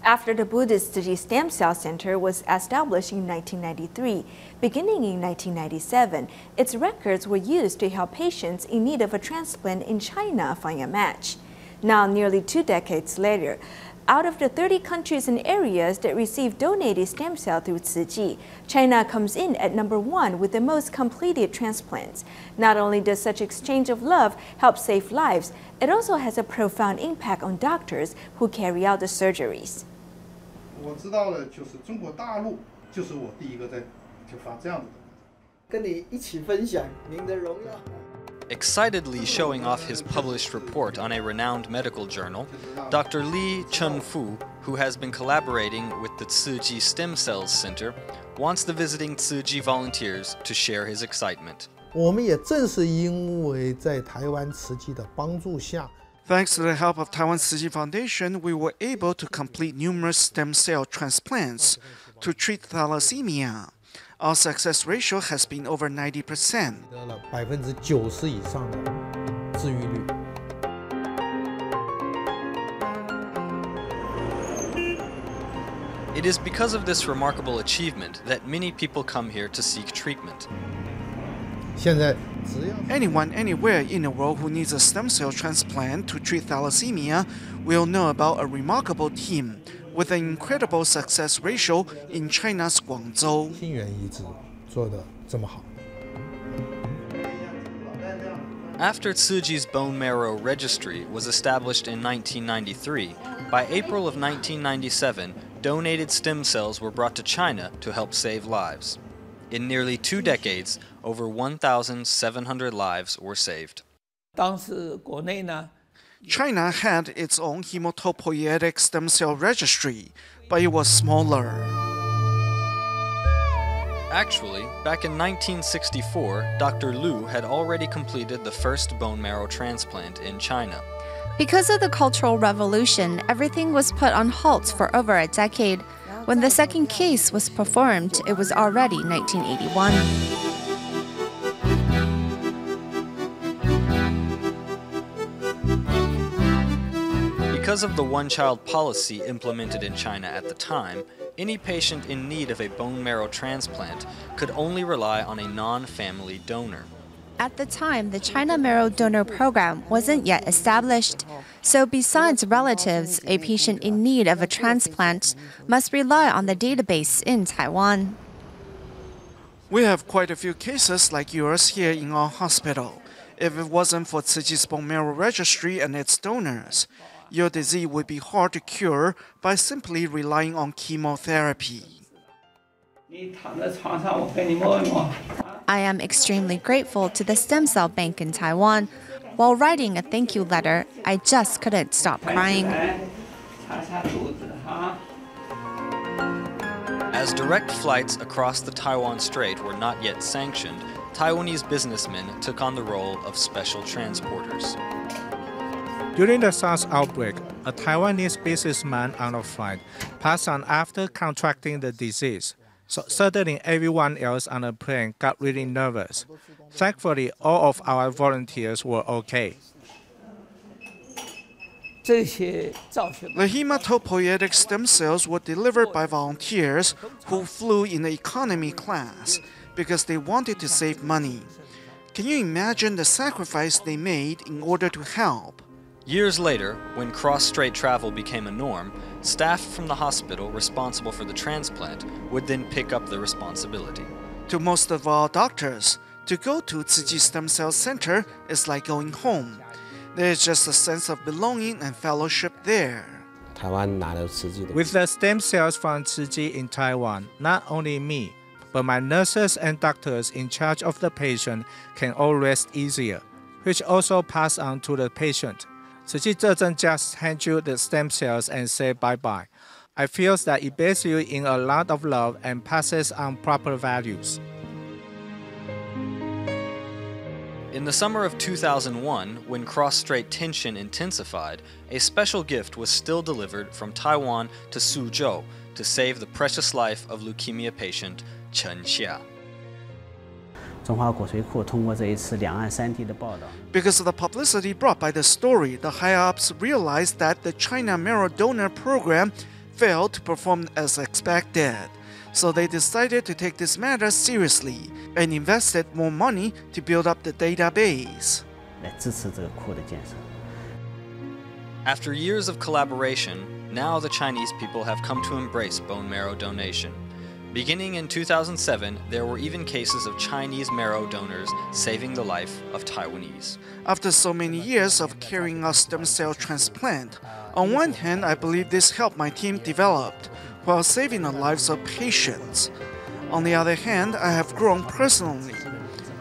After the Buddhist Tzu Chi Stem Cell Center was established in 1993, beginning in 1997, its records were used to help patients in need of a transplant in China find a match. Now, nearly 2 decades later, out of the 30 countries and areas that receive donated stem cell through Tzu Chi, China comes in at #1 with the most completed transplants. Not only does such exchange of love help save lives, it also has a profound impact on doctors who carry out the surgeries. 我知道了，就是中国大陆，就是我第一个在就发这样的。跟你一起分享您的荣耀。 Excitedly showing off his published report on a renowned medical journal, Dr. Li Chengfu, who has been collaborating with the Tzu Chi Stem Cells Center, wants the visiting Tzu Chi volunteers to share his excitement. 我们也正是因为在台湾慈济的帮助下。 Thanks to the help of Taiwan Tzu Chi Foundation, we were able to complete numerous stem cell transplants to treat thalassemia. Our success ratio has been over 90%. 得了90%以上的治愈率。 It is because of this remarkable achievement that many people come here to seek treatment. 现在 Anyone, anywhere in the world who needs a stem cell transplant to treat thalassemia will know about a remarkable team with an incredible success ratio in China's Guangzhou. 心源移植做得这么好。 After Tzu Chi's bone marrow registry was established in 1993, by April of 1997, donated stem cells were brought to China to help save lives. In nearly 2 decades, over 1,700 lives were saved. 当时国内呢， China had its own hematopoietic stem cell registry, but it was smaller. Actually, back in 1964, Dr. Lu had already completed the first bone marrow transplant in China. Because of the Cultural Revolution, everything was put on halt for over a decade. When the second case was performed, it was already 1981. Because of the one-child policy implemented in China at the time, any patient in need of a bone marrow transplant could only rely on a non-family donor. At the time, the China Marrow Donor Program wasn't yet established, so besides relatives, a patient in need of a transplant must rely on the database in Taiwan. We have quite a few cases like yours here in our hospital. If it wasn't for Tzu Chi's bone marrow registry and its donors, your disease would be hard to cure by simply relying on chemotherapy. I am extremely grateful to the stem cell bank in Taiwan. While writing a thank you letter, I just couldn't stop crying. As direct flights across the Taiwan Strait were not yet sanctioned, Taiwanese businessmen took on the role of special transporters. During the SARS outbreak, a Taiwanese businessman on a flight passed on after contracting the disease. So certainly everyone else on the plane got really nervous. Thankfully, all of our volunteers were okay. The hematopoietic stem cells were delivered by volunteers who flew in the economy class because they wanted to save money. Can you imagine the sacrifice they made in order to help? Years later, when cross-strait travel became a norm, staff from the hospital responsible for the transplant would then pick up the responsibility. To most of our doctors, to go to Tzu Chi Stem Cell Center is like going home. There is just a sense of belonging and fellowship there. With the stem cells from Tzu Chi in Taiwan, not only me, but my nurses and doctors in charge of the patient can all rest easier, which also pass on to the patient. Tzu Chi doesn't just hand you the stem cells and say bye-bye. I feel that it bathes you in a lot of love and passes on proper values. In the summer of 2001, when cross-strait tension intensified, a special gift was still delivered from Taiwan to Suzhou to save the precious life of leukemia patient Chen Xia. Because of the publicity brought by the story, the higher-ups realized that the China Marrow Donor Program failed to perform as expected. So they decided to take this matter seriously and invested more money to build up the database. After years of collaboration, now the Chinese people have come to embrace bone marrow donation. Beginning in 2007, there were even cases of Chinese marrow donors saving the life of Taiwanese. After so many years of carrying out stem cell transplant, on one hand, I believe this helped my team develop while saving the lives of patients. On the other hand, I have grown personally.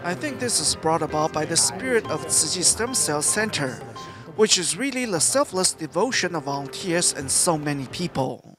I think this is brought about by the spirit of Tzu Chi Stem Cell Center, which is really the selfless devotion of volunteers and so many people.